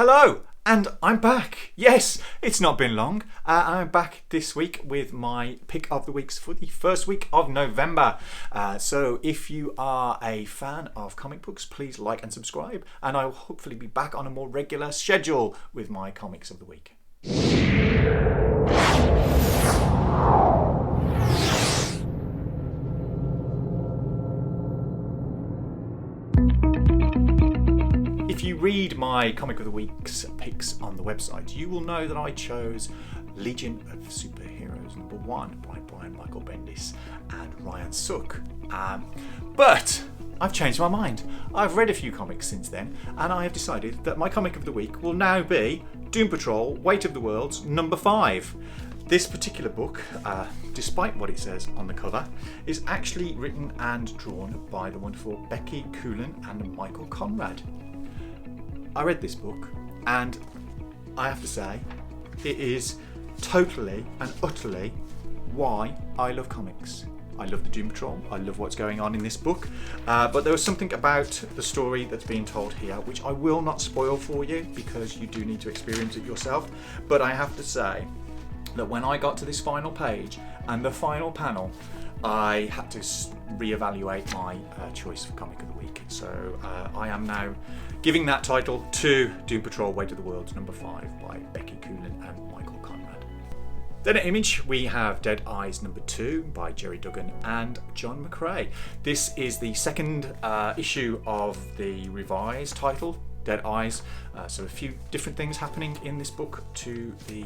Hello, and I'm back. Yes, it's not been long. I'm back this week with my pick of the weeks for the first week of November. So if you are a fan of comic books, please like and subscribe, and I'll hopefully be back on a more regular schedule with my comics of the week. If you read my Comic of the Week's picks on the website, you will know that I chose Legion of Superheroes #1 by Brian Michael Bendis and Ryan Sook. But I've changed my mind. I've read a few comics since then, and I have decided that my Comic of the Week will now be Doom Patrol Weight of the Worlds #5. This particular book, despite what it says on the cover, is actually written and drawn by the wonderful Becky Coolan and Michael Conrad. I read this book, and I have to say, it is totally and utterly why I love comics. I love the Doom Patrol, I love what's going on in this book, but there was something about the story that's being told here which I will not spoil for you because you do need to experience it yourself. But I have to say that when I got to this final page and the final panel, I had to reevaluate my choice for Comic of the Week. So I am now giving that title to Doom Patrol Weight of the Worlds #5 by Becky Coolan and Michael Conrad. Then at Image we have Dead Eyes #2 by Jerry Duggan and John McCrae. This is the second issue of the revised title, Dead Eyes. So a few different things happening in this book to the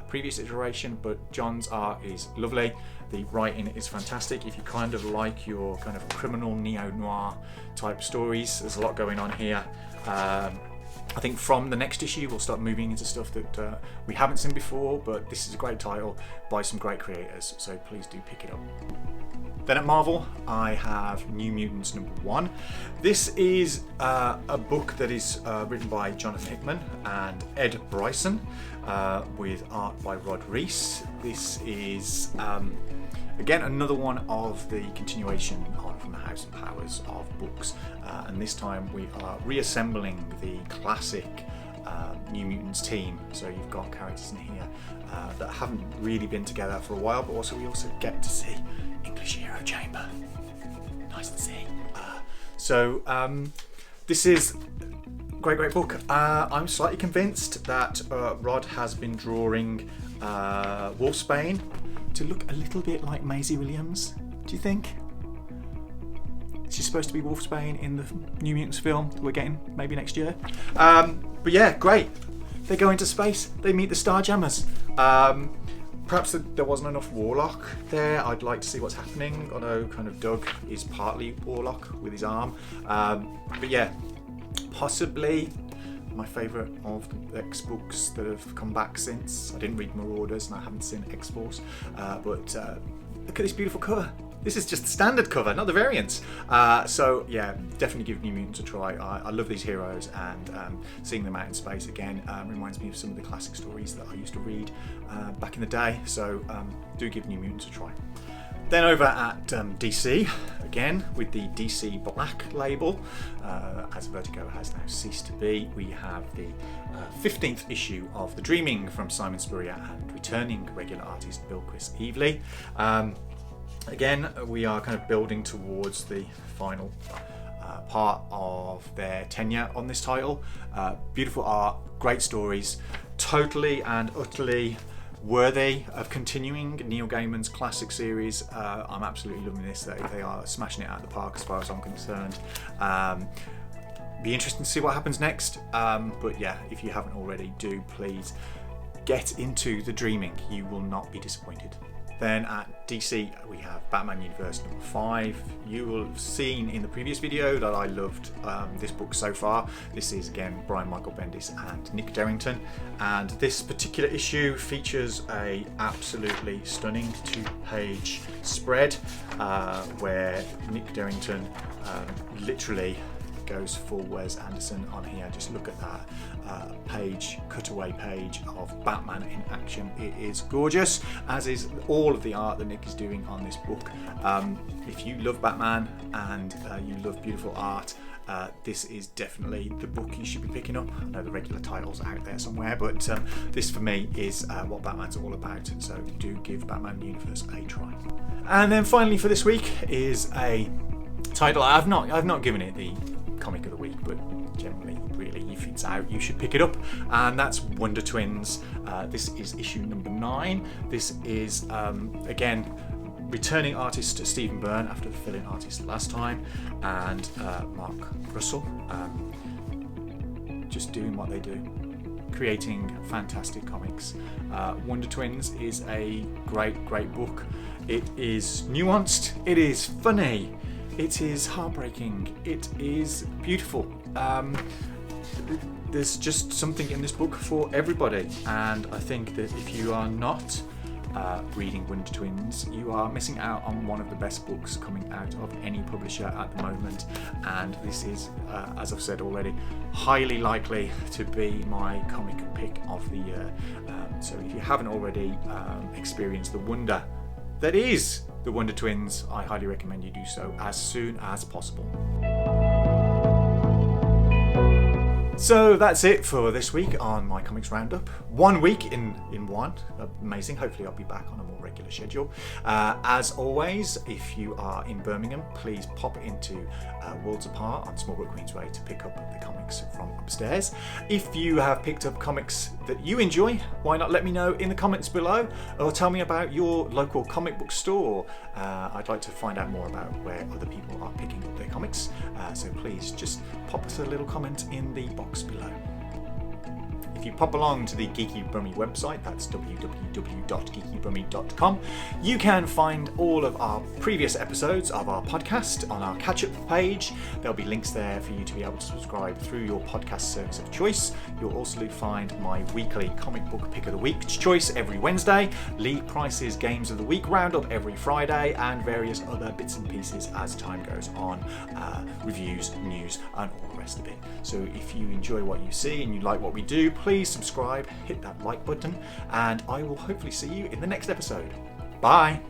previous iteration, but John's art is lovely. The writing is fantastic. If you kind of like your kind of criminal neo-noir type stories, there's a lot going on here. I think from the next issue we'll start moving into stuff that we haven't seen before, but this is a great title by some great creators, so please do pick it up. Then at Marvel, I have New Mutants #1. This is a book that is written by Jonathan Hickman and Ed Bryson, with art by Rod Reese. This is again another one of the continuation on from the House of Powers of books, and this time we are reassembling the classic New Mutants team. So you've got characters in here that haven't really been together for a while, but also we also get to see English Hero Chamber. Nice to see. So this is a great book. I'm slightly convinced that Rod has been drawing Wolfsbane to look a little bit like Maisie Williams. Do you think? She's supposed to be Wolfsbane in the New Mutants film we're getting maybe next year. But yeah, great. They go into space. They meet the Starjammers. Perhaps there wasn't enough Warlock there. I'd like to see what's happening. Although kind of Doug is partly Warlock with his arm. But yeah, possibly my favourite of the X books that have come back since. I didn't read Marauders and I haven't seen X-Force. But look at this beautiful cover. This is just the standard cover, not the variants. So yeah, definitely give New Mutants a try. I love these heroes, and seeing them out in space again reminds me of some of the classic stories that I used to read back in the day. So do give New Mutants a try. Then over at DC, again with the DC Black label, as Vertigo has now ceased to be, we have the 15th issue of The Dreaming from Simon Spurrier and returning regular artist Bill Chris Evely. Again, we are kind of building towards the final part of their tenure on this title. Beautiful art, great stories, totally and utterly worthy of continuing Neil Gaiman's classic series. I'm absolutely loving this. They are smashing it out of the park as far as I'm concerned. Be interesting to see what happens next. But yeah, if you haven't already, do please get into The Dreaming. You will not be disappointed. Then at DC we have Batman Universe #5. You will have seen in the previous video that I loved this book so far. This is again Brian Michael Bendis and Nick Derrington, and this particular issue features a absolutely stunning 2-page spread where Nick Derrington literally goes full Wes Anderson on here. Just look at that cutaway page of Batman in action. It is gorgeous, as is all of the art that Nick is doing on this book. If you love Batman and you love beautiful art, this is definitely the book you should be picking up. I know the regular titles are out there somewhere, but this for me is what Batman's all about, so do give Batman the Universe a try. And then finally for this week is a title I've not given it the comic of the week, but generally really if it's out you should pick it up, and that's Wonder Twins. This is issue number 9. This is again returning artist Stephen Byrne after the fill-in artist last time, and Mark Russell just doing what they do, creating fantastic comics. Wonder Twins is a great book. It is nuanced, it is funny, it is heartbreaking, it is beautiful. There's just something in this book for everybody, and I think that if you are not reading Wonder Twins, you are missing out on one of the best books coming out of any publisher at the moment, and this is, as I've said already, highly likely to be my comic pick of the year. So if you haven't already experienced the wonder that is the Wonder Twins, I highly recommend you do so as soon as possible. So that's it for this week on my Comics Roundup. 1 week in one. Amazing. Hopefully I'll be back on a more regular schedule. As always, if you are in Birmingham, please pop into Worlds Apart on Smallbrook Queensway to pick up the comics from upstairs. If you have picked up comics that you enjoy, why not let me know in the comments below, or tell me about your local comic book store. I'd like to find out more about where other people are picking up their comics, so please just pop us a little comment in the box below. If you pop along to the Geeky Brummie website, that's www.geekybrummie.com, you can find all of our previous episodes of our podcast on our catch-up page. There'll be links there for you to be able to subscribe through your podcast service of choice. You'll also find my weekly comic book pick of the week choice every Wednesday, Lee Price's Games of the Week roundup every Friday, and various other bits and pieces as time goes on, reviews, news, and all the rest of it. So if you enjoy what you see and you like what we do, please subscribe, hit that like button, and I will hopefully see you in the next episode. Bye!